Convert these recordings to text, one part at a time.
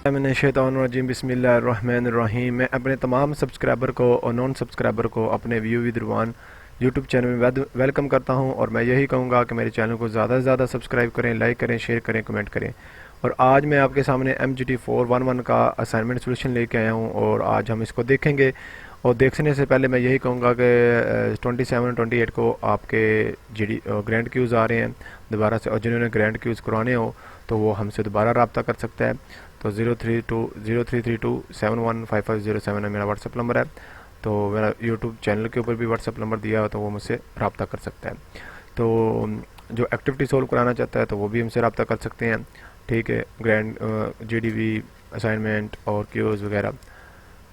मिनश्शैतानिर्रजीम बिस्मिल्लाहिर्रहमानिर्रहीम। मैं अपने तमाम सब्सक्राइबर को और नॉन सब्सक्राइबर को अपने view with Ruwan YouTube channel में वेलकम करता हूं और मैं यही कहूंगा कि मेरे चैनल को ज़्यादा से ज़्यादा सब्सक्राइब करें, लाइक करें, शेयर करें, कमेंट करें। और आज मैं आपके सामने MGT411 का असाइनमेंट सोल्यूशन लेके आया हूँ और आज हम इसको देखेंगे। और देखने से पहले मैं यही कहूँगा कि 27 28 को आपके ग्रैंड क्यूज़ आ रहे हैं दोबारा से, और जिन्होंने ग्रैंड क्यूज़ करवाने हो तो वो हमसे दोबारा रब्ता कर सकता है। तो 0332 मेरा व्हाट्सअप नंबर है। तो मेरा यूट्यूब चैनल के ऊपर भी व्हाट्सअप नंबर दिया है, तो वो मुझसे रब्ता कर सकता है। तो जो एक्टिविटी सोल्व कराना चाहता है तो वो भी हमसे रब्ता कर सकते हैं। ठीक है, ग्रैंड GDV असाइनमेंट और क्यूज़ वगैरह,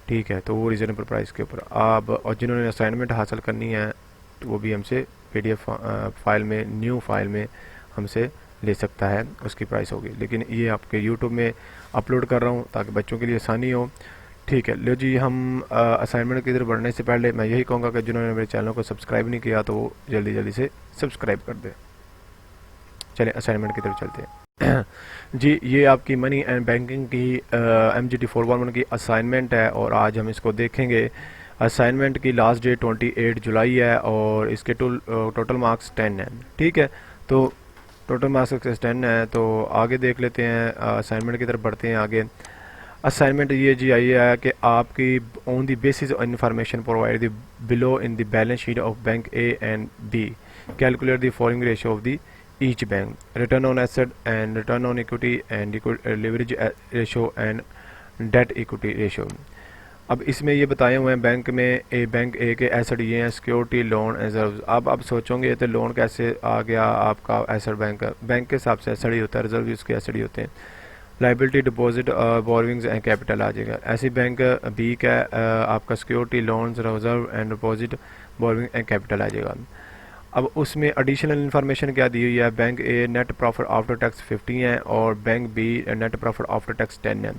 ठीक है। तो वो रीज़नेबल प्राइस के ऊपर आप, और जिन्होंने असाइनमेंट हासिल करनी है तो वो भी हमसे PDF फाइल में, न्यू फाइल में हमसे ले सकता है, उसकी प्राइस होगी। लेकिन ये आपके यूट्यूब में अपलोड कर रहा हूँ ताकि बच्चों के लिए आसानी हो। ठीक है, लो जी, हम असाइनमेंट की तरफ बढ़ने से पहले मैं यही कहूँगा कि जिन्होंने मेरे चैनल को सब्सक्राइब नहीं किया तो वो जल्दी जल्दी से सब्सक्राइब कर दें। चलिए असाइनमेंट की तरफ चलते हैं। जी, ये आपकी मनी एंड बैंकिंग की MGT411 की असाइनमेंट है और आज हम इसको देखेंगे। असाइनमेंट की लास्ट डेट 28 जुलाई है और इसके टोटल मार्क्स 10 हैं। ठीक है, तो टोटल मार्क्स 10 है। तो आगे देख लेते हैं, असाइनमेंट की तरफ बढ़ते हैं आगे। असाइनमेंट ये जी आई है कि आपकी on the basis of information provide the below in the balance sheet of bank A and B calculate the following ratio of the each bank: return on asset and return on equity and leverage ratio and debt equity ratio. अब इसमें ये बताए हुए हैं bank ए के asset ये हैं: security, loan, reserve. अब सोचोगे तो लोन कैसे आ गया आपका एसेट? बैंक के हिसाब से एसेट ही होता है, रिजर्व भी उसके एसेट ही होते हैं। Liability, deposit, borrowings and capital आ जाएगा। ऐसी बैंक बी का आपका security, loans, reserve and deposit, borrowing and capital आ जाएगा। अब उसमें एडिशनल इन्फॉर्मेशन क्या दी हुई है? Bank A net profit after tax 50 है और bank B net profit after tax 10 है।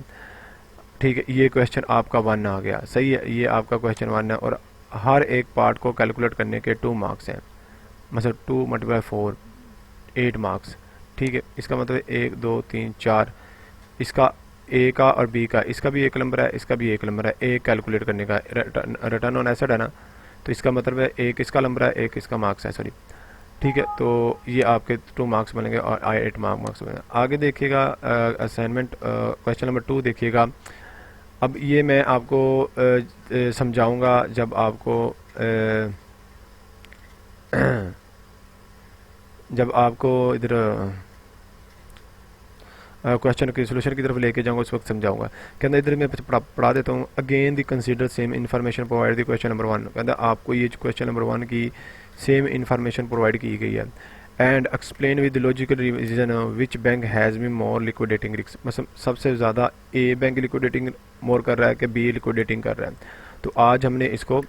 ठीक है, ये क्वेश्चन आपका 1 आ गया, सही है, ये आपका क्वेश्चन 1 है। और हर एक पार्ट को कैलकुलेट करने के 2 मार्क्स हैं, मतलब 2 × 4 8 मार्क्स। ठीक है, इसका मतलब 1 2 3 4, इसका ए का और बी का, इसका भी 1 नंबर है, इसका भी 1 नंबर है। ए कैलकुलेट करने का रिटर्न ऑन एसेट है ना, तो इसका मतलब है 1 इसका नंबर है, 1 इसका मार्क्स है, सॉरी। ठीक है, तो ये आपके 2 मार्क्स बनेंगे और 8 मार्क्स बनेंगे। आगे देखिएगा, असाइनमेंट क्वेश्चन नंबर 2 देखिएगा। अब ये मैं आपको समझाऊंगा जब आपको जब आपको इधर क्वेश्चन की सोल्यूशन की तरफ लेके जाऊंगा, उस वक्त समझाऊंगा। कहता इधर मैं पढ़ा देता हूँ। Again the consider same information provide the question number 1। कहता आपको ये क्वेश्चन नंबर 1 की सेम इन्फॉर्मेशन प्रोवाइड की गई है। And explain with logical reason which bank has been more liquidating risk. मतलब सबसे ज़्यादा ए बैंक लिक्विडेटिंग मोर कर रहा है कि बी लिक्विडेटिंग कर रहा है। तो आज हमने इसको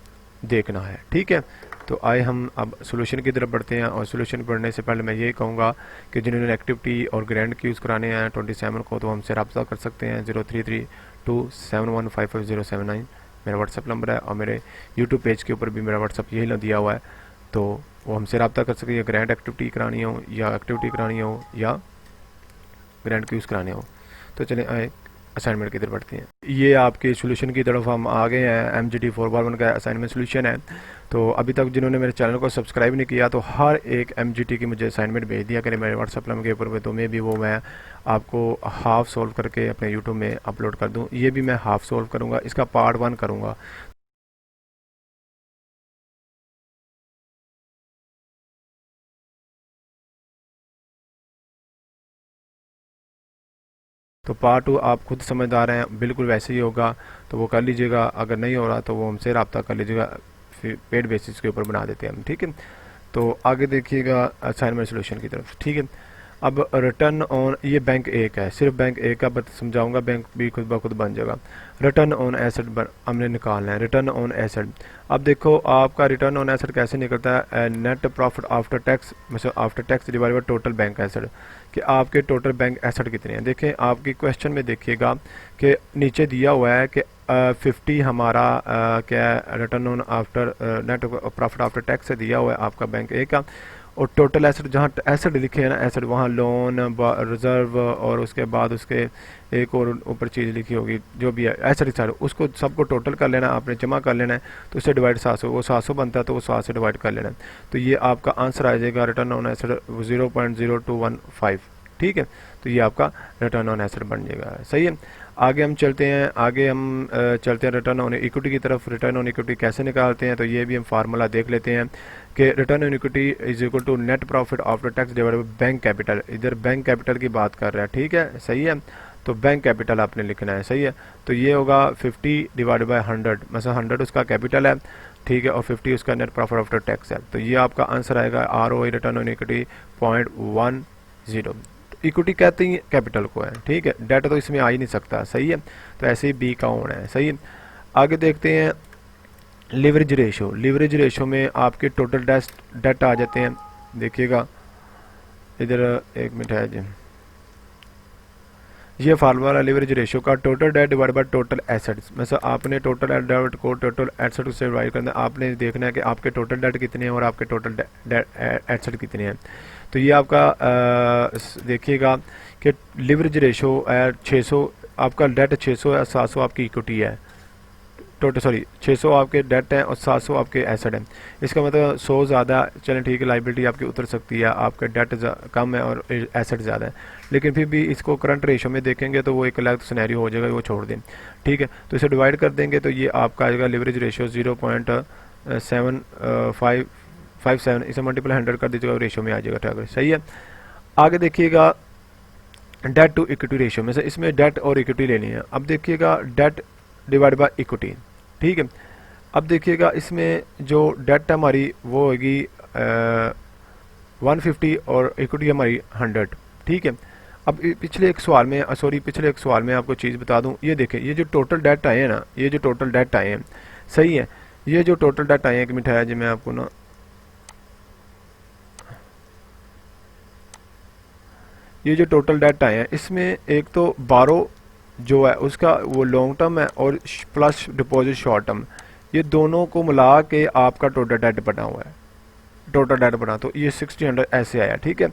देखना है। ठीक है, तो आए हम अब सोल्यूशन की तरफ बढ़ते हैं। और सोल्यूशन बढ़ने से पहले मैं ये कहूँगा कि जिन्होंने एक्टिविटी और ग्रैंड क्यूज़ कराने हैं 27 को, तो हमसे रब्ता कर सकते हैं। 033271555079 मेरा व्हाट्सअप नंबर है और मेरे यूट्यूब पेज के ऊपर भी मेरा व्हाट्सअप यही दिया हुआ है, तो वो हमसे रब्ता कर सकते हैं। ग्रैंड एक्टिविटी करानी हो या एक्टिविटी करानी हो या ग्रैंड क्यूज़ कराने हो। तो चलें आए असाइनमेंट की तरफ बढ़ते हैं। ये आपके सोल्यूशन की तरफ हम आ गए हैं। MGT411 का असाइनमेंट सोल्यूशन है। तो अभी तक जिन्होंने मेरे चैनल को सब्सक्राइब नहीं किया तो हर एक MGT की मुझे असाइनमेंट भेज दिया करें मेरे व्हाट्सअप नंबर के ऊपर में, तो मैं आपको हाफ सोल्व करके अपने यूट्यूब में अपलोड कर दूँ। ये भी मैं हाफ सोल्व करूँगा, इसका पार्ट 1 करूँगा। तो पार्ट 2 आप खुद समझदार हैं, बिल्कुल वैसे ही होगा, तो वो कर लीजिएगा। अगर नहीं हो रहा तो वो हमसे रब्ता कर लीजिएगा, फिर पेड बेसिस के ऊपर बना देते हैं हम। ठीक है, तो आगे देखिएगा असाइनमेंट सोल्यूशन की तरफ। ठीक है, अब रिटर्न ऑन, ये बैंक ए का है, सिर्फ बैंक ए का समझाऊंगा, बैंक बी खुद ब खुद बन जाएगा। रिटर्न ऑन एसेट हमने निकालना है, रिटर्न ऑन एसेट। अब देखो आपका रिटर्न ऑन एसेट कैसे निकलता है? नेट प्रॉफिट आफ्टर टैक्स, मतलब after tax divide by total bank asset, कि आपके टोटल बैंक एसेट कितने हैं। देखें आपकी क्वेश्चन में देखिएगा कि नीचे दिया हुआ है कि 50 हमारा क्या है, return on after net profit after tax से दिया हुआ है आपका बैंक ए का, और टोटल एसेट जहाँ एसेट लिखे हैं ना एसेट, वहाँ लोन, रिजर्व और उसके बाद उसके एक और ऊपर चीज़ लिखी होगी जो भी है एसेट साइड, उसको सबको टोटल कर लेना, आपने जमा कर लेना है। तो उससे डिवाइड 700, वो 700 बनता है तो वो 7 से डिवाइड कर लेना है। तो ये आपका आंसर आ जाएगा रिटर्न ऑन एसेट 0.0215। ठीक है, तो ये आपका रिटर्न ऑन एसेट बन जाएगा। सही है, आगे हम चलते हैं, चलते हैं रिटर्न ऑन इक्विटी की तरफ। रिटर्न ऑन इक्विटी कैसे निकालते हैं, तो ये भी हम फार्मूला देख लेते हैं कि return on equity is equal to net profit after tax divided by bank capital. इधर बैंक कैपिटल की बात कर रहा है, ठीक है, सही है। तो बैंक कैपिटल आपने लिखना है, सही है। तो ये होगा 50 डिवाइडेड बाय 100, मतलब 100 उसका कैपिटल है, ठीक है, और 50 उसका नेट प्रॉफिट आफ्टर टैक्स है। तो ये आपका आंसर आएगा ROI return on equity 0.10। Equity कहते ही कैपिटल को है, ठीक है, डेट तो इसमें आ ही नहीं सकता, सही है। तो ऐसे ही बी का होना है, सही है। आगे देखते हैं लिवरेज रेशो। लिवरेज रेशो में आपके टोटल डेट आ जाते हैं, देखिएगा इधर एक मिनट है जी, ये फार्मूला लिवरेज रेशो का total date divide by total assets. मतलब आपने टोटल डेट को टोटल एसेट से डिवाइड करना है, आपने देखना है कि आपके टोटल डेट कितने हैं और आपके टोटल एसेट कितने हैं। तो ये आपका देखिएगा कि लिवरेज रेशो 600, आपका डेट 600 है, 700 आपकी इक्विटी है, टोटल सॉरी 600 आपके डेट है और 700 आपके एसेट है। इसका मतलब 100 ज़्यादा, चलें ठीक है, लाइबिलिटी आपकी उतर सकती है, आपका डेट कम है और एसेट ज़्यादा है, लेकिन फिर भी इसको करंट रेशो में देखेंगे तो वो एक अलग सिनेरियो हो जाएगा, वो छोड़ दें, ठीक है। तो इसे डिवाइड कर देंगे तो ये आपका आएगा लिवरेज रेशो 0.757, इसे मल्टीपल 100 कर दीजिएगा, रेशो में आ जाएगा, सही है। आगे देखिएगा डेट टू इक्विटी रेशो में से इसमें डेट और इक्विटी लेनी है। अब देखिएगा डेट डिवाइड बाय इक्विटी, ठीक है। अब देखिएगा इसमें जो डेट हमारी वो होगी 150 और इक्विटी हमारी 100, ठीक है। अब पिछले एक सवाल में आपको चीज़ बता दूं, ये देखें, ये जो टोटल डेट आए हैं ना, ये जो टोटल डेट आए हैं, सही है, ये जो टोटल डेट आए हैं, एक मिनट है जी, मैं आपको ना ये जो टोटल डेट आए हैं इसमें एक तो 12 जो है उसका वो लॉन्ग टर्म है और प्लस डिपॉजिट शॉर्ट टर्म, ये दोनों को मिला के आपका टोटल डेट बना हुआ है, टोटल डेट बना, तो ये 1600 ऐसे आया, ठीक है,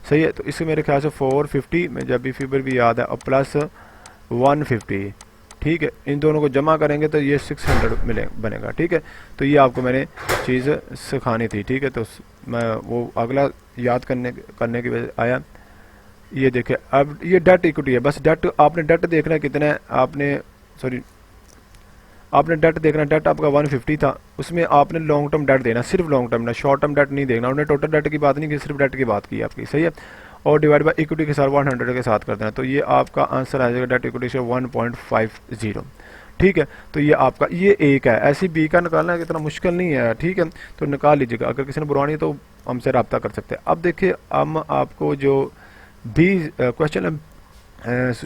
सही है। तो इससे मेरे ख्याल से 450 में जब भी फिगर भी याद है और प्लस 150, ठीक है, इन दोनों को जमा करेंगे तो ये 600 बनेगा, ठीक है। तो ये आपको मैंने चीज़ सिखानी थी, ठीक है। तो मैं वो अगला याद करने की वजह आया, ये देखे, अब ये डेट इक्विटी है, बस डेट आपने डेट देखना है कितना है, आपने डेट देखना, डेट आपका 150 था, उसमें आपने लॉन्ग टर्म डेट देना, सिर्फ लॉन्ग टर्म, ना शॉर्ट टर्म डेट नहीं देखना, उन्होंने टोटल डेट की बात नहीं की, सिर्फ डेट की बात की आपकी, सही है। और डिवाइड बाय इक्विटी के साथ 100 के साथ कर देना, तो ये आपका आंसर आ जाएगा डेट इक्विटी से 1.50, ठीक है। तो ये आपका ये एक है, ऐसी बी का निकालना है, इतना मुश्किल नहीं है, ठीक है। तो निकाल लीजिएगा, अगर किसी ने बुरवानी है तो हमसे रब्ता कर सकते हैं। अब देखिए, हम आपको जो बी क्वेश्चन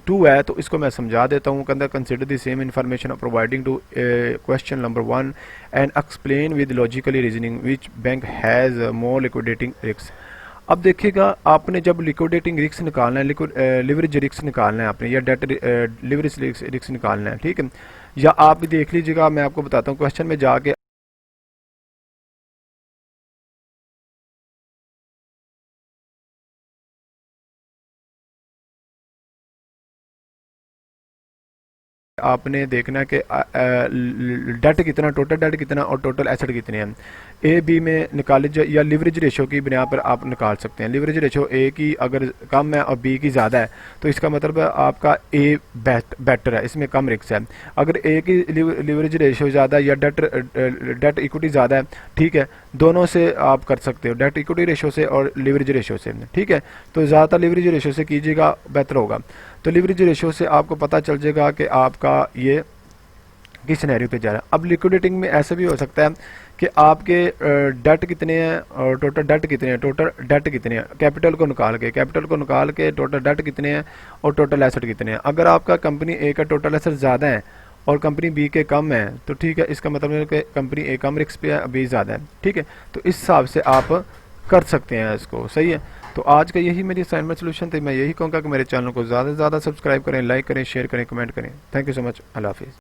2 है तो इसको मैं समझा देता हूँ। कहता consider the same information providing to question number 1 and explain with logically reasoning which bank has more liquidating risk. अब देखिएगा, आपने जब लिक्विडेटिंग रिस्क निकालना है, लिवरेज रिस्क निकालना है आपने, या डेट लिवरेज रिस्क निकालना है, ठीक है। या आप भी देख लीजिएगा, मैं आपको बताता हूँ क्वेश्चन में जाके आपने देखना है कि डेट कितना, टोटल डेट कितना और टोटल एसेट कितने हैं। ए बी में निकाल लीजिए, या लिवरेज रेशो की बिना पर आप निकाल सकते हैं। लिवरेज रेशो ए की अगर कम है और बी की ज़्यादा है तो इसका मतलब है आपका ए बेटर है, इसमें कम रिस्क है। अगर ए की लिवरेज रेशो ज़्यादा है या डेट इक्विटी ज़्यादा है, ठीक है, दोनों से आप कर सकते हो, डेट इक्विटी रेशो से और लिवरेज रेशो से, ठीक है। तो ज़्यादातर लिवरेज रेशो से कीजिएगा, बेहतर होगा। तो लिवरेज रेशो से आपको पता चल जाएगा कि आपका ये किस सिनेरियो पे जा रहा है। अब लिक्विडेटिंग में ऐसा भी हो सकता है कि आपके डेट कितने हैं और टोटल डेट कितने हैं, कैपिटल को निकाल के टोटल डेट कितने हैं और टोटल एसेट कितने हैं। अगर आपका कंपनी ए का टोटल एसेट ज़्यादा है और कंपनी बी के कम है तो ठीक है, इसका मतलब है कि कंपनी ए कम रिस्क पे है, बी ज़्यादा है, ठीक है। तो इस हिसाब से आप कर सकते हैं इसको, सही है। तो आज का यही मेरी असाइनमेंट सोल्यूशन थी। मैं यही कहूँगा कि मेरे चैनल को ज़्यादा से ज़्यादा सब्सक्राइब करें, लाइक करें, शेयर करें, कमेंट करें। Thank you so much. अल्लाह हाफिज़।